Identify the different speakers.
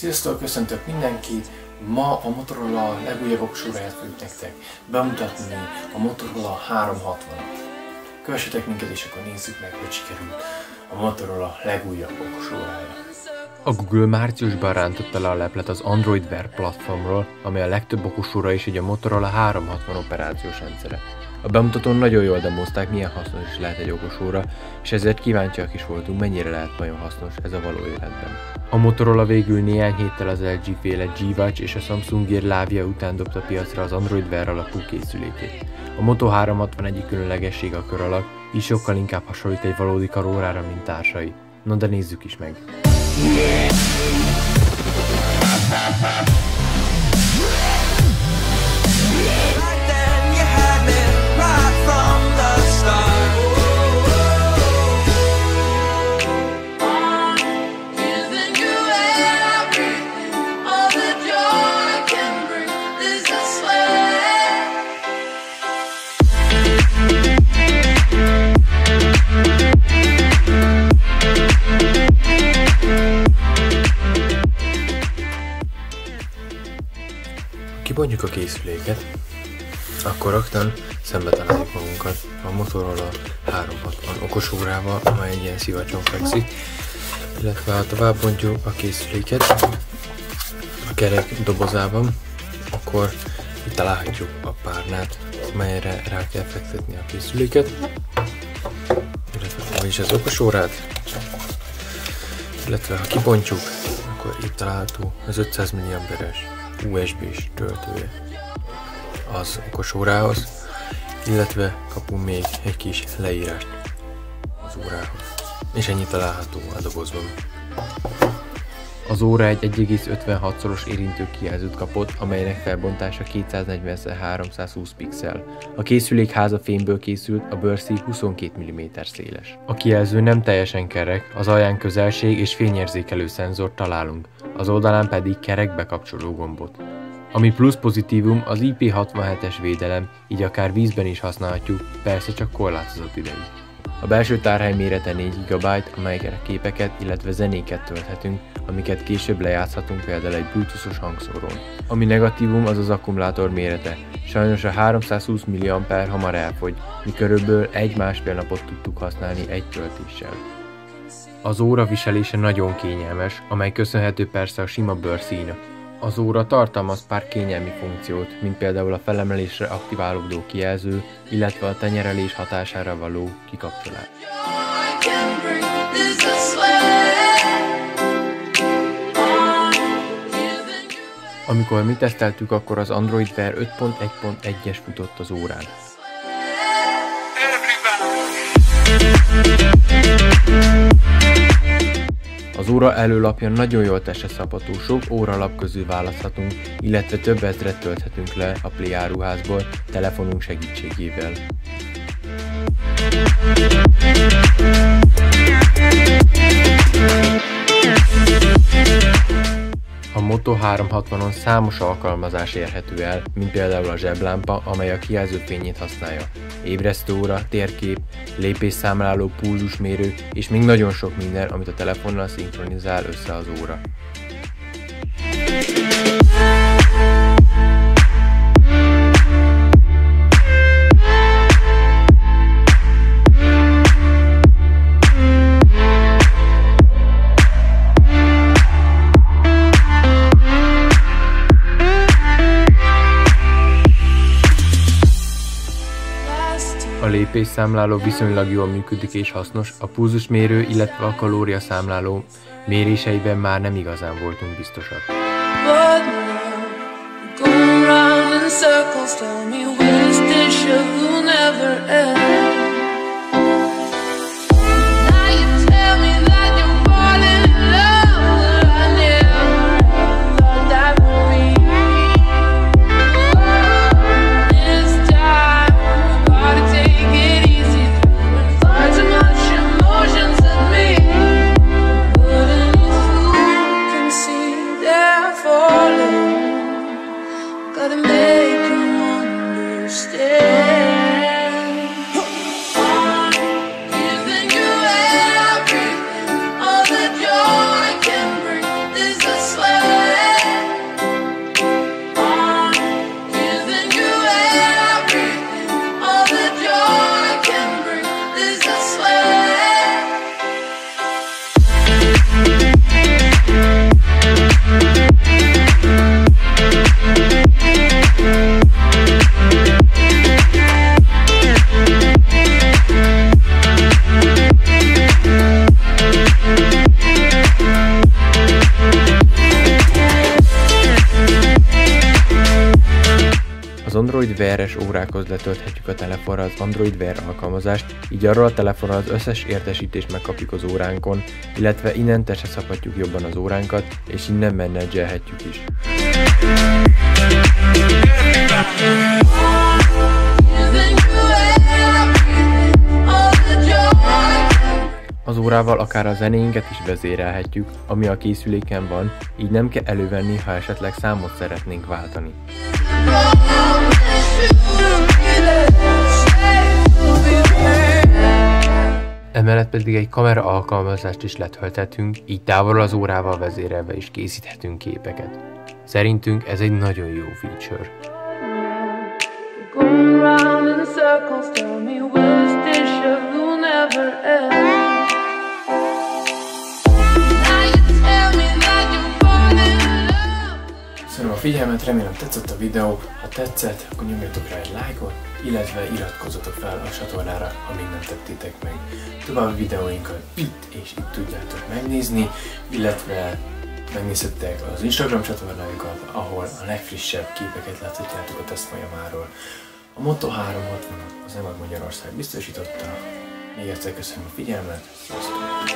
Speaker 1: Sziasztok, köszöntök mindenkit! Ma a Motorola legújabb okosóráját fogjuk nektek bemutatni, a Motorola 360-at. Kövessetek minket és akkor nézzük meg, hogy sikerült a Motorola legújabb okosórája.
Speaker 2: A Google márciusban rántotta le a leplet az Android Wear platformról, amely a legtöbb okosóra is egy a Motorola 360 operációs rendszere. A bemutatón nagyon jól demozták, milyen hasznos is lehet egy okosóra, és ezért kíváncsiak is voltunk, mennyire lehet nagyon hasznos ez a való életben. A Motorola végül néhány héttel az LG féle G-Watch és a Samsung Gear Lavia után dobta piacra az Android Wear alapú készülékét. A Moto 360 egyik különlegessége a kör alak, így sokkal inkább hasonlít egy valódi karórára, mint társai. No de nézzük is meg!
Speaker 1: Kibontjuk a készüléket, akkor rögtön szembe találjuk magunkat a Motorola 360 okosórával, amely egy ilyen szivacson fekszik, illetve ha tovább bontjuk a készüléket a kerek dobozában, akkor itt találhatjuk a párnát, melyre rá kell fektetni a készüléket, illetve vagyis az okosórát, illetve ha kibontjuk, akkor itt található az 500 mAh-es USB-s töltője az okosórához, illetve kapunk még egy kis leírást az órához. És ennyi található a dobozban.
Speaker 2: Az óra egy 1,56-szoros érintőkijelzőt kapott, amelynek felbontása 240x320 pixel. A készülék házafémből készült, a bőrszíj 22 mm széles. A kijelző nem teljesen kerek, az alján közelség és fényérzékelő szenzort találunk, az oldalán pedig kerek bekapcsoló gombot. Ami plusz pozitívum, az IP67-es védelem, így akár vízben is használhatjuk, persze csak korlátozott ideig. A belső tárhely mérete 4 GB, amelyekre képeket, illetve zenéket tölthetünk, amiket később lejátszhatunk például egy bluetooth-os hangszórón. Ami negatívum, az az akkumulátor mérete. Sajnos a 320 mAh hamar elfogy, mi körülbelül 1-1,5 napot tudtuk használni egy töltéssel. Az óra viselése nagyon kényelmes, amely köszönhető persze a sima bőrszíjnak. Az óra tartalmaz pár kényelmi funkciót, mint például a felemelésre aktiválódó kijelző, illetve a tenyerelés hatására való kikapcsolás. Amikor mi teszteltük, akkor az Android Wear 5.1.1-es futott az órán. Az óra előlapja nagyon jól testre-szabható, sok óralap közül választhatunk, illetve több ezret tölthetünk le a Play áruházból telefonunk segítségével. A Moto 360-on számos alkalmazás érhető el, mint például a zseblámpa, amely a kijelző fényét használja, ébresztőóra, térkép, lépésszámláló, pulzusmérő és még nagyon sok minden, amit a telefonnal szinkronizál össze az óra. A lépésszámláló viszonylag jól működik és hasznos, a pulzusmérő, illetve a kalóriaszámláló méréseiben már nem igazán voltunk biztosak. Android Wear-es órákhoz letölthetjük a telefonra az Android Wear alkalmazást, így arról a telefonra az összes értesítést megkapjuk az óránkon, illetve innen testeszaphatjuk jobban az óránkat, és innen menedzselhetjük is. Az órával akár a zenéinket is vezérelhetjük, ami a készüléken van, így nem kell elővenni, ha esetleg számot szeretnénk váltani. Emellett pedig egy kamera alkalmazást is letölthetünk, így távolról az órával vezérelve is készíthetünk képeket. Szerintünk ez egy nagyon jó feature.
Speaker 1: Köszönöm a figyelmet, remélem tetszett a videó. Ha tetszett, akkor nyomjatok rá egy lájkot, illetve iratkozzatok fel a csatornára, amíg nem tettétek meg. További videóinkat itt és itt tudjátok megnézni, illetve megnézhettek az Instagram csatornáinkat, ahol a legfrissebb képeket láthatjátok a teszt folyamáról. A Moto 360-at az EMAG Magyarország biztosította. Még egyszer köszönöm a figyelmet, sziasztok!